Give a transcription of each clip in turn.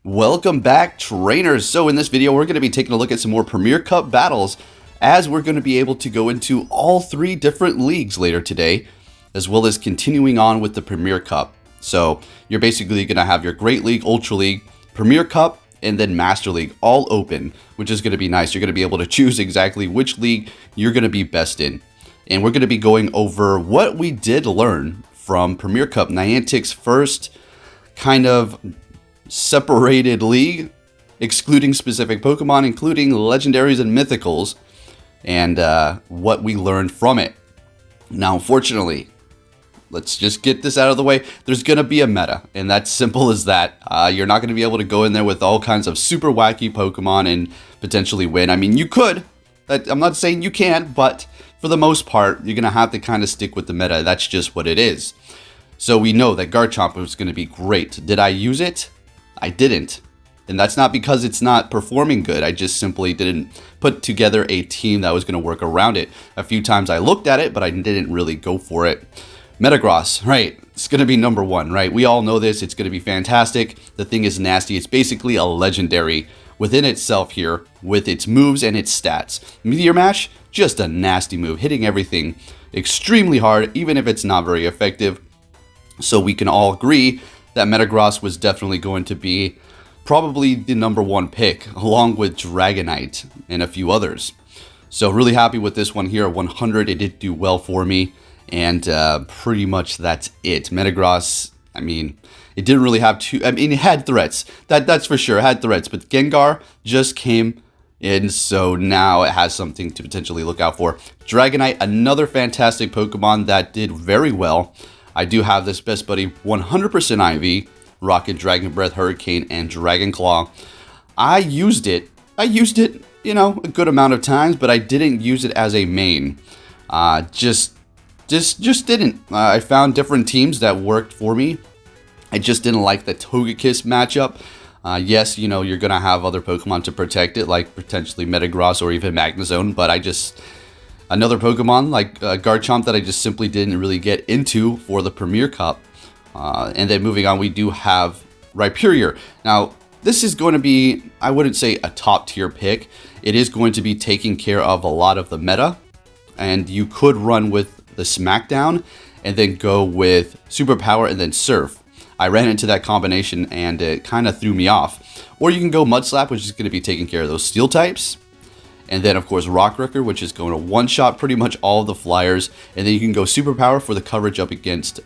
Welcome back, trainers. So in this video, we're going to be taking a look at some more Premier Cup battles, as we're going to be able to go into all three different leagues later today, as well as continuing on with the Premier Cup. So you're basically going to have your Great League, Ultra League, Premier Cup, and then Master League all open, which is going to be nice. You're going to be able to choose exactly which league you're going to be best in. And we're going to be going over what we did learn from Premier Cup, Niantic's first kind of separated league, excluding specific Pokemon, including legendaries and mythicals, and what we learned from it. Now, unfortunately, let's just get this out of the way. There's going to be a meta, and that's simple as that. You're not going to be able to go in there with all kinds of super wacky Pokemon and potentially win. I mean, you could. I'm not saying you can't, but for the most part, you're going to have to kind of stick with the meta. That's just what it is. So we know that Garchomp was going to be great. Did I use it? I didn't. And that's not because it's not performing good. I just simply didn't put together a team that was going to work around it. A few times I looked at it, but I didn't really go for it. Metagross, right? It's going to be number one, right? We all know this. It's going to be fantastic. The thing is nasty. It's basically a legendary within itself here with its moves and its stats. Meteor Mash, just a nasty move, hitting everything extremely hard, even if it's not very effective. So we can all agree that Metagross was definitely going to be probably the number one pick, along with Dragonite and a few others. So really happy with this one here at 100. It did do well for me, and pretty much that's it. Metagross, I mean, it didn't really have too... I mean, it had threats. That's for sure. It had threats, but Gengar just came in, so now it has something to potentially look out for. Dragonite, another fantastic Pokemon that did very well. I do have this Best Buddy 100% IV, Rocket, Dragon Breath, Hurricane, and Dragon Claw. I used it, you know, a good amount of times, but I didn't use it as a main. Just didn't. I found different teams that worked for me. I just didn't like the Togekiss matchup. Yes, you know, you're going to have other Pokemon to protect it, like potentially Metagross or even Magnezone, but another Pokemon like Garchomp that I just simply didn't really get into for the Premier Cup. And then moving on, we do have Rhyperior. Now, this is going to be, I wouldn't say a top tier pick. It is going to be taking care of a lot of the meta. And you could run with the Smackdown and then go with Superpower and then Surf. I ran into that combination and it kind of threw me off. Or you can go Mud Slap, which is going to be taking care of those Steel types. And then, of course, Rock Wrecker, which is going to one-shot pretty much all of the flyers. And then you can go Superpower for the coverage up against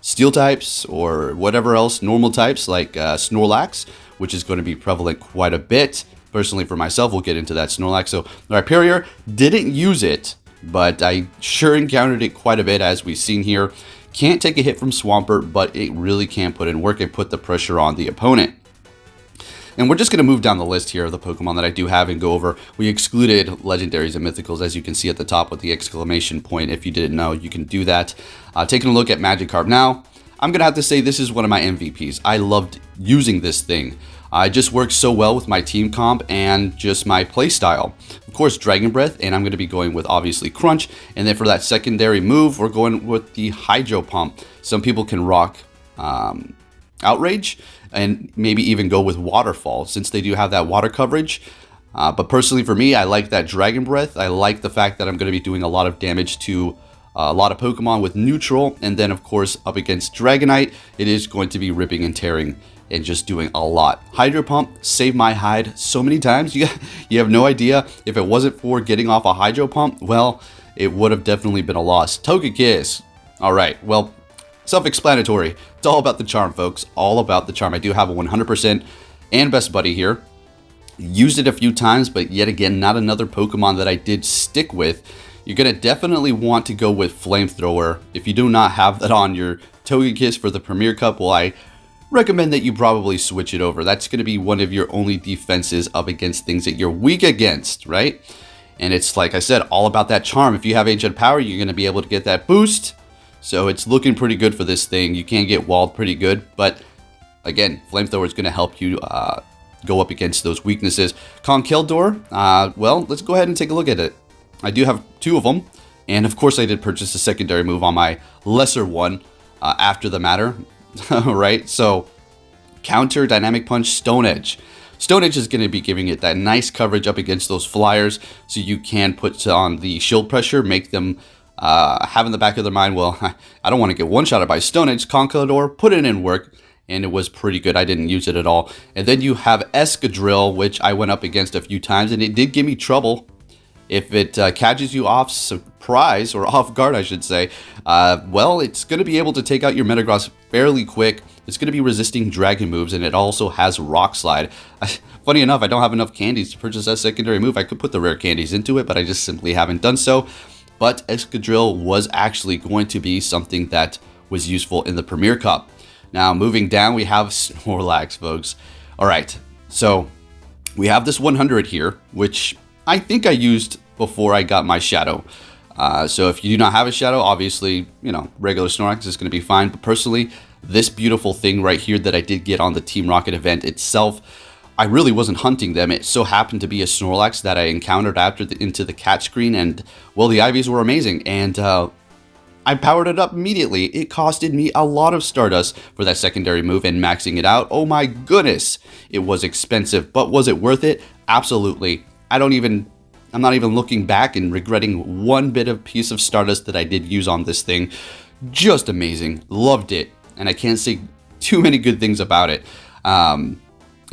Steel types or whatever else, normal types like Snorlax, which is going to be prevalent quite a bit. Personally, for myself, we'll get into that Snorlax. So, Rhyperior, didn't use it, but I sure encountered it quite a bit, as we've seen here. Can't take a hit from Swampert, but it really can put in work and put the pressure on the opponent. And we're just going to move down the list here of the Pokemon that I do have and go over. We excluded legendaries and mythicals, as you can see at the top with the exclamation point. If you didn't know, you can do that. Taking a look at Magikarp now, I'm going to have to say this is one of my MVPs. I loved using this thing. It just works so well with my team comp and just my play style. Of course, Dragon Breath, and I'm going to be going with obviously Crunch. And then for that secondary move, we're going with the Hydro Pump. Some people can rock Outrage and maybe even go with Waterfall, since they do have that water coverage. But personally for me, I like that Dragon Breath. I like the fact that I'm going to be doing a lot of damage to a lot of Pokemon with neutral. And then, of course, up against Dragonite, it is going to be ripping and tearing and just doing a lot. Hydro Pump saved my hide so many times. You have no idea. If it wasn't for getting off a Hydro Pump, well, it would have definitely been a loss. Togekiss. All right, well, self-explanatory. It's all about the charm, folks. All about the charm. I do have a 100% and Best Buddy here. Used it a few times, but yet again, not another Pokemon that I did stick with. You're going to definitely want to go with Flamethrower. If you do not have that on your Togekiss for the Premier Cup, well, I recommend that you probably switch it over. That's going to be one of your only defenses up against things that you're weak against, right? And it's, like I said, all about that charm. If you have Ancient Power, you're going to be able to get that boost. So it's looking pretty good for this thing. You can get walled pretty good, but again, Flamethrower is going to help you go up against those weaknesses. Conkeldurr, well, let's go ahead and take a look at it. I do have two of them, and of course I did purchase a secondary move on my lesser one after the matter, right? So Counter, Dynamic Punch, Stone Edge. Stone Edge is going to be giving it that nice coverage up against those flyers, so you can put on the shield pressure, make them have in the back of their mind, well, I don't want to get one-shotted by Stone Edge. Conkeldurr, put it in work, and it was pretty good. I didn't use it at all. And then you have Escadrille, which I went up against a few times, and it did give me trouble. If it catches you off surprise, or off guard, I should say, well, it's going to be able to take out your Metagross fairly quick. It's going to be resisting dragon moves, and it also has Rock Slide. Funny enough, I don't have enough candies to purchase that secondary move. I could put the rare candies into it, but I just simply haven't done so. But Escadrille was actually going to be something that was useful in the Premier Cup. Now, moving down, we have Snorlax, folks. All right, so we have this 100 here, which I think I used before I got my Shadow. So if you do not have a Shadow, obviously, regular Snorlax is going to be fine. But personally, this beautiful thing right here that I did get on the Team Rocket event itself, I really wasn't hunting them. It so happened to be a Snorlax that I encountered into the catch screen, and well, the IVs were amazing, and I powered it up immediately. It costed me a lot of Stardust for that secondary move, and maxing it out, oh my goodness, it was expensive, but was it worth it? Absolutely. I'm not even looking back and regretting one bit of piece of Stardust that I did use on this thing. Just amazing. Loved it, and I can't say too many good things about it.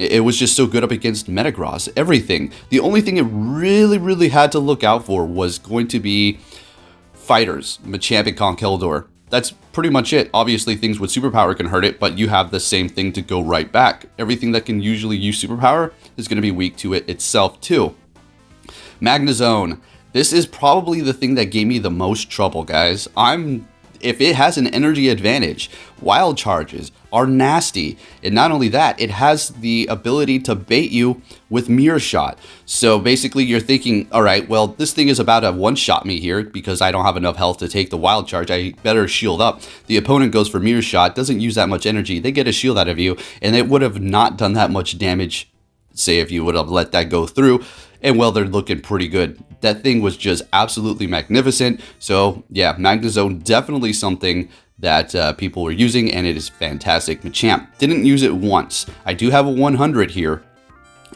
It was just so good up against Metagross, everything. The only thing it really had to look out for was going to be fighters, Machamp and Conkeldurr. That's pretty much it. Obviously, things with Superpower can hurt it, but you have the same thing to go right back. Everything that can usually use Superpower is going to be weak to it itself, too. Magnezone. This is probably the thing that gave me the most trouble, guys. If it has an energy advantage, wild charges are nasty. And not only that, it has the ability to bait you with Mirror Shot. So basically you're thinking, all right, well, this thing is about to one-shot me here because I don't have enough health to take the wild charge. I better shield up. The opponent goes for Mirror Shot, doesn't use that much energy. They get a shield out of you, and it would have not done that much damage, say, if you would have let that go through. And well, they're looking pretty good. That thing was just absolutely magnificent. So yeah, Magnezone, definitely something that people were using, and it is fantastic. Machamp, didn't use it once. I do have a 100 here,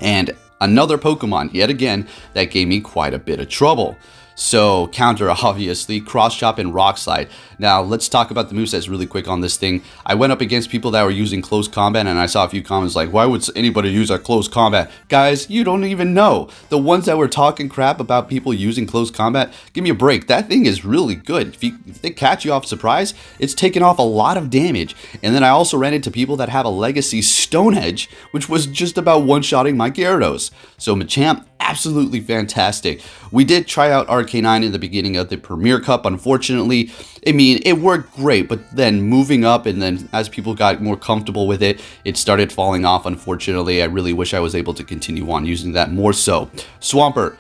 and another Pokemon, yet again, that gave me quite a bit of trouble. So counter, obviously, Cross Chop and Rock Slide. Now let's talk about the movesets really quick on this thing. I went up against people that were using close combat, and I saw a few comments like, why would anybody use a close combat? Guys, you don't even know. The ones that were talking crap about people using close combat, give me a break. That thing is really good. If they catch you off surprise, it's taken off a lot of damage. And then I also ran into people that have a legacy Stone Edge, which was just about one-shotting my Gyarados. So Machamp, absolutely fantastic. We did try out RK9 in the beginning of the Premier Cup. Unfortunately, I mean, it worked great, but then moving up, and then as people got more comfortable with it, it started falling off, unfortunately. I really wish I was able to continue on using that more so. Swampert.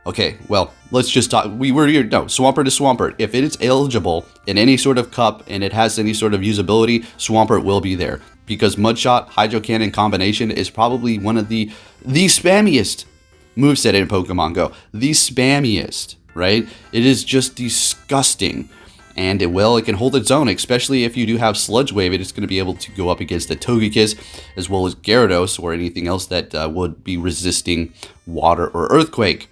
Okay, well, let's just talk. Swampert is Swampert. If it is eligible in any sort of cup and it has any sort of usability, Swampert will be there. Because Mudshot, Hydro Cannon combination is probably one of the spammiest moveset in Pokemon Go. The spammiest, right? It is just disgusting. And it can hold its own, especially if you do have Sludge Wave. It is going to be able to go up against the Togekiss as well as Gyarados or anything else that would be resisting water or earthquake.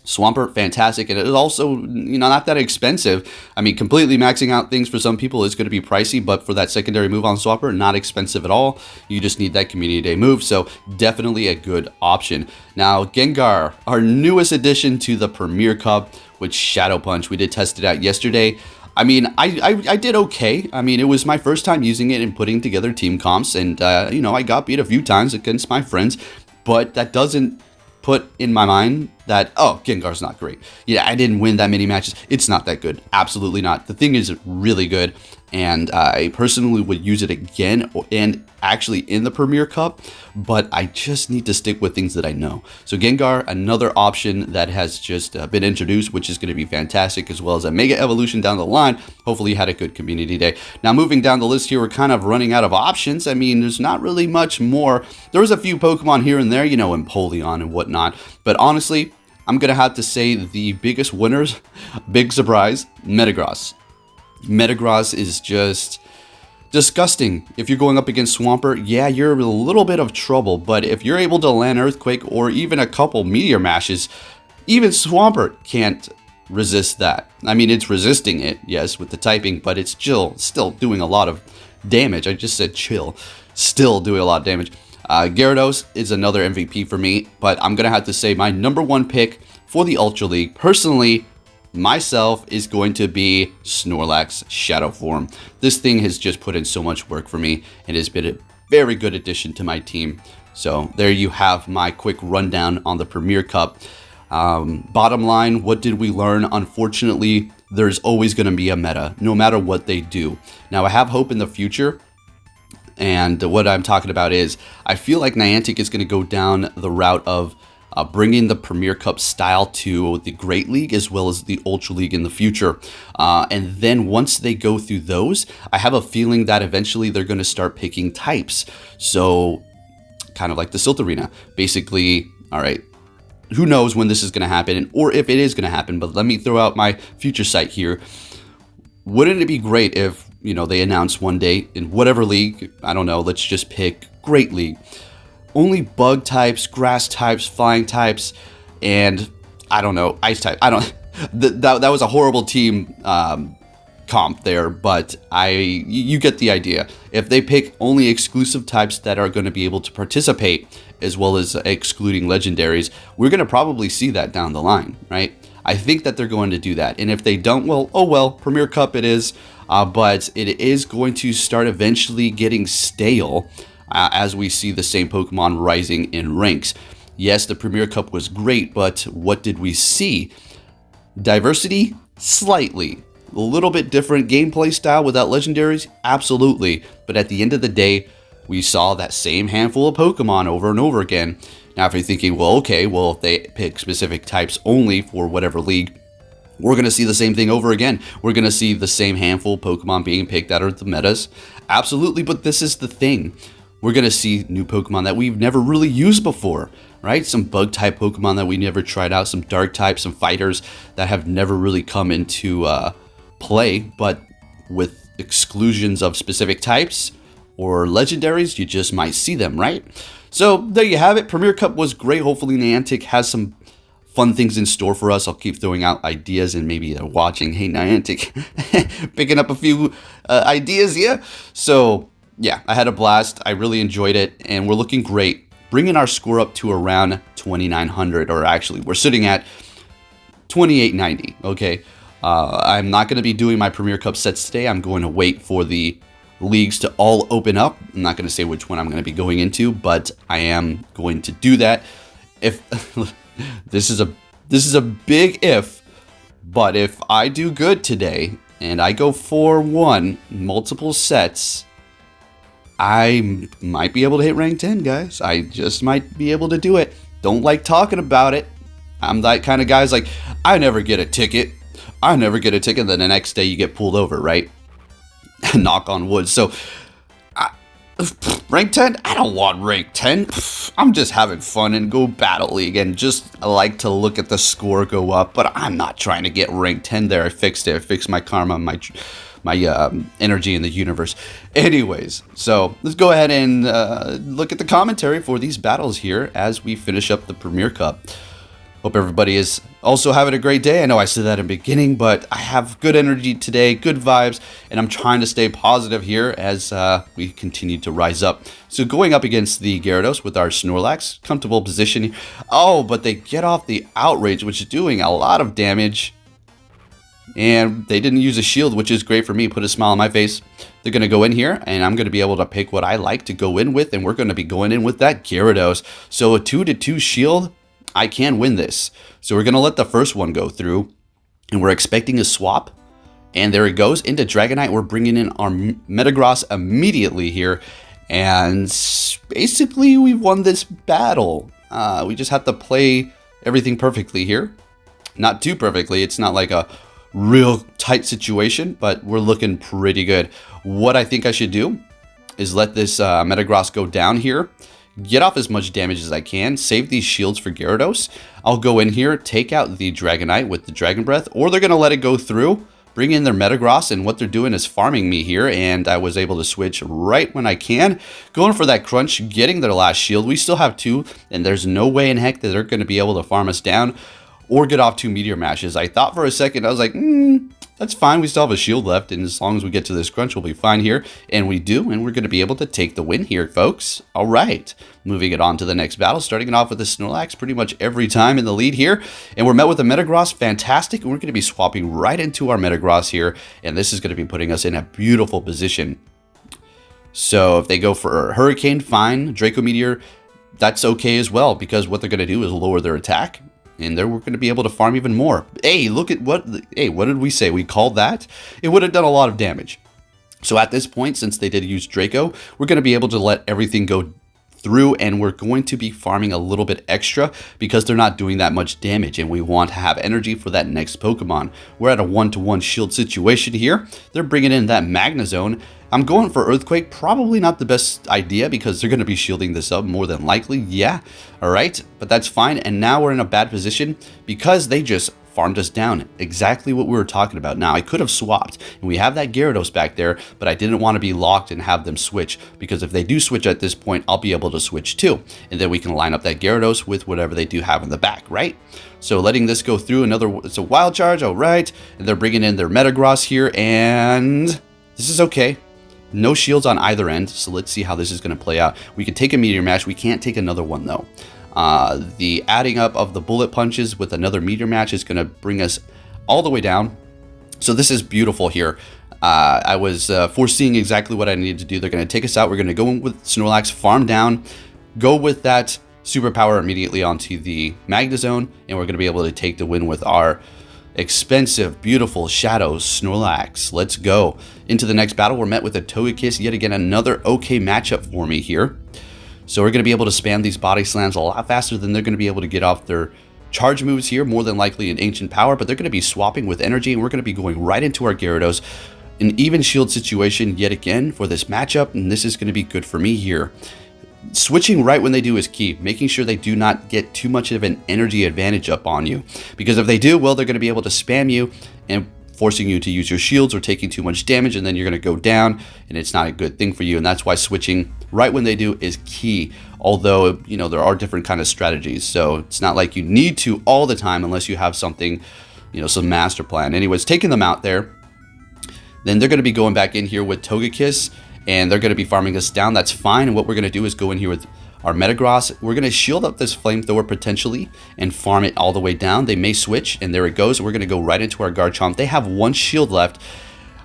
Swampert, fantastic, and it is also, not that expensive. I mean, completely maxing out things for some people is going to be pricey, but for that secondary move on Swampert, not expensive at all. You just need that Community Day move, so definitely a good option. Now, Gengar, our newest addition to the Premier Cup, with Shadow Punch. We did test it out yesterday. I mean, I did okay. I mean, it was my first time using it and putting together team comps, and, I got beat a few times against my friends, but that doesn't put in my mind that, oh, Gengar's not great. Yeah, I didn't win that many matches. It's not that good. Absolutely not. The thing is really good, and I personally would use it again and actually in the Premier Cup, but I just need to stick with things that I know. So Gengar, another option that has just been introduced, which is going to be fantastic, as well as a Mega Evolution down the line. Hopefully you had a good Community Day. Now moving down the list here, we're kind of running out of options. I mean, there's not really much more. There was a few Pokemon here and there, Empoleon and whatnot, but honestly, I'm going to have to say the biggest winners, big surprise, Metagross. Metagross is just Disgusting. If you're going up against Swampert, yeah, you're in a little bit of trouble, but if you're able to land Earthquake or even a couple Meteor Mashes, even Swampert can't resist that. I mean, it's resisting it, yes, with the typing, but it's still doing a lot of damage. I just said chill. Still doing a lot of damage. Gyarados is another MVP for me, but I'm going to have to say my #1 pick for the Ultra League, personally, myself, is going to be Snorlax Shadow Form. This thing has just put in so much work for me and has been a very good addition to my team. So there you have my quick rundown on the Premier Cup. Bottom line, what did we learn? Unfortunately, there's always going to be a meta, no matter what they do. Now, I have hope in the future. And what I'm talking about is, I feel like Niantic is going to go down the route of bringing the Premier Cup style to the Great League as well as the Ultra League in the future. And then once they go through those, I have a feeling that eventually they're going to start picking types. So kind of like the Silt Arena. Basically, all right, who knows when this is going to happen or if it is going to happen, but let me throw out my future sight here. Wouldn't it be great if, you know, they announce one day in whatever league, I don't know, let's just pick Great League, only bug types, grass types, flying types, and I don't know, ice type. I don't. That was a horrible team comp there, but you get the idea. If they pick only exclusive types that are going to be able to participate, as well as excluding legendaries, we're going to probably see that down the line, right? I think that they're going to do that, and if they don't, well, oh well, Premier Cup it is, but it is going to start eventually getting stale. As we see the same Pokemon rising in ranks. Yes, the Premier Cup was great, but what did we see? Diversity? Slightly. A little bit different gameplay style without legendaries? Absolutely. But at the end of the day, we saw that same handful of Pokemon over and over again. Now, if you're thinking, well, okay, well, if they pick specific types only for whatever league, we're going to see the same thing over again. We're going to see the same handful of Pokemon being picked out of the metas. Absolutely, but this is the thing. We're going to see new Pokemon that we've never really used before, right? Some bug-type Pokemon that we never tried out, some dark-type, some fighters that have never really come into play, but with exclusions of specific types or legendaries, you just might see them, right? So there you have it. Premier Cup was great. Hopefully Niantic has some fun things in store for us. I'll keep throwing out ideas, and maybe they're watching. Hey, Niantic, picking up a few ideas, yeah? So yeah, I had a blast. I really enjoyed it, and we're looking great. Bringing our score up to around 2,900, or actually, we're sitting at 2,890, okay? I'm not going to be doing my Premier Cup sets today. I'm going to wait for the leagues to all open up. I'm not going to say which one I'm going to be going into, but I am going to do that. If this is a big if, but if I do good today, and I go 4-1, multiple sets, I might be able to hit rank 10, guys. I just might be able to do it. Don't like talking about it. I'm that kind of guy who's like, I never get a ticket. I never get a ticket. Then the next day you get pulled over, right? Knock on wood. So, rank 10? I don't want rank 10. I'm just having fun and go Battle League and just like to look at the score go up. But I'm not trying to get rank 10 there. I fixed it. I fixed my karma, my energy in the universe. Anyways, so let's go ahead and look at the commentary for these battles here as we finish up the Premier Cup. Hope everybody is also having a great day. I know I said that in the beginning, but I have good energy today, good vibes, and I'm trying to stay positive here as we continue to rise up. So going up against the Gyarados with our Snorlax, comfortable position. Oh, but they get off the Outrage, which is doing a lot of damage. And they didn't use a shield, which is great for me. Put a smile on my face. They're going to go in here, and I'm going to be able to pick what I like to go in with, and we're going to be going in with that Gyarados. So a 2-2 shield, I can win this. So we're going to let the first one go through, and we're expecting a swap. And there it goes into Dragonite. We're bringing in our Metagross immediately here, and basically we've won this battle. We just have to play everything perfectly here. Not too perfectly. It's not like a real tight situation, but we're looking pretty good. What I think I should do is let this Metagross go down here, get off as much damage as I can, save these shields for Gyarados. I'll go in here, take out the Dragonite with the Dragon Breath, or they're going to let it go through, bring in their Metagross, and what they're doing is farming me here, and I was able to switch right when I can. Going for that crunch, getting their last shield. We still have 2, and there's no way in heck that they're going to be able to farm us down or get off 2 Meteor Mashes. I thought for a second, I was like, that's fine. We still have a shield left, and as long as we get to this crunch, we'll be fine here. And we do, and we're going to be able to take the win here, folks. All right, moving it on to the next battle, starting it off with the Snorlax pretty much every time in the lead here. And we're met with a Metagross, fantastic. And we're going to be swapping right into our Metagross here, and this is going to be putting us in a beautiful position. So if they go for Hurricane, fine. Draco Meteor, that's okay as well, because what they're going to do is lower their attack. And there we're going to be able to farm even more. Hey, look at what did we say? We called that? It would have done a lot of damage. So at this point, since they did use Draco, we're going to be able to let everything go through, and we're going to be farming a little bit extra because they're not doing that much damage, and we want to have energy for that next Pokemon. We're at a 1-to-1 shield situation here. They're bringing in that Magnezone. I'm going for Earthquake, probably not the best idea because they're going to be shielding this up more than likely. Yeah, all right, but that's fine. And now we're in a bad position because they just farmed us down. Exactly what we were talking about. Now, I could have swapped, and we have that Gyarados back there, but I didn't want to be locked and have them switch, because if they do switch at this point, I'll be able to switch too. And then we can line up that Gyarados with whatever they do have in the back, right? So letting this go through, it's a wild charge, all right. And they're bringing in their Metagross here, and this is okay. No shields on either end, so let's see how this is going to play out. We can take a Meteor Mash. We can't take another one, though. The adding up of the Bullet Punches with another Meteor Mash is going to bring us all the way down. So this is beautiful here. I was foreseeing exactly what I needed to do. They're going to take us out. We're going to go in with Snorlax, farm down, go with that Superpower immediately onto the Magnezone, and we're going to be able to take the win with our expensive, beautiful Shadow Snorlax. Let's go. Into the next battle, we're met with a Togekiss. Yet again, another okay matchup for me here. So we're going to be able to spam these body slams a lot faster than they're going to be able to get off their charge moves here. More than likely an Ancient Power, but they're going to be swapping with energy, and we're going to be going right into our Gyarados. An even shield situation yet again for this matchup, and this is going to be good for me here. Switching right when they do is key, making sure they do not get too much of an energy advantage up on you, because if they do, well, they're going to be able to spam you and forcing you to use your shields or taking too much damage, and then you're going to go down, and it's not a good thing for you. And that's why switching right when they do is key, although, you know, there are different kind of strategies, so it's not like you need to all the time unless you have something, you know, some master plan. Anyways, taking them out there, then they're going to be going back in here with Togekiss, and they're going to be farming us down. That's fine. And what we're going to do is go in here with our Metagross. We're going to shield up this Flamethrower potentially and farm it all the way down. They may switch, and there it goes. We're going to go right into our Garchomp. They have 1 shield left.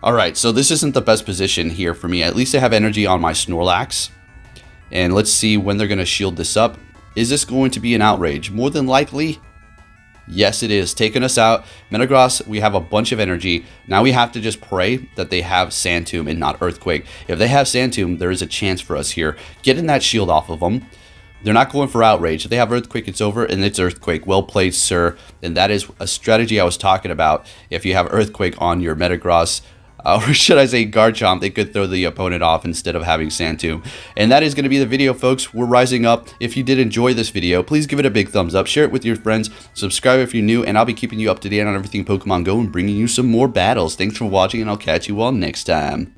All right, so this isn't the best position here for me. At least I have energy on my Snorlax. And let's see when they're going to shield this up. Is this going to be an outrage? More than likely, yes, it is. Taking us out. Metagross, we have a bunch of energy. Now we have to just pray that they have Sand Tomb and not Earthquake. If they have Sand Tomb, there is a chance for us here. Getting that shield off of them. They're not going for Outrage. If they have Earthquake, it's over, and it's Earthquake. Well played, sir. And that is a strategy I was talking about. If you have Earthquake on your Metagross, or should I say Garchomp, they could throw the opponent off instead of having Sand Tomb. And that is going to be the video, folks. We're rising up. If you did enjoy this video, please give it a big thumbs up. Share it with your friends. Subscribe if you're new, and I'll be keeping you up to date on everything Pokemon Go and bringing you some more battles. Thanks for watching, and I'll catch you all next time.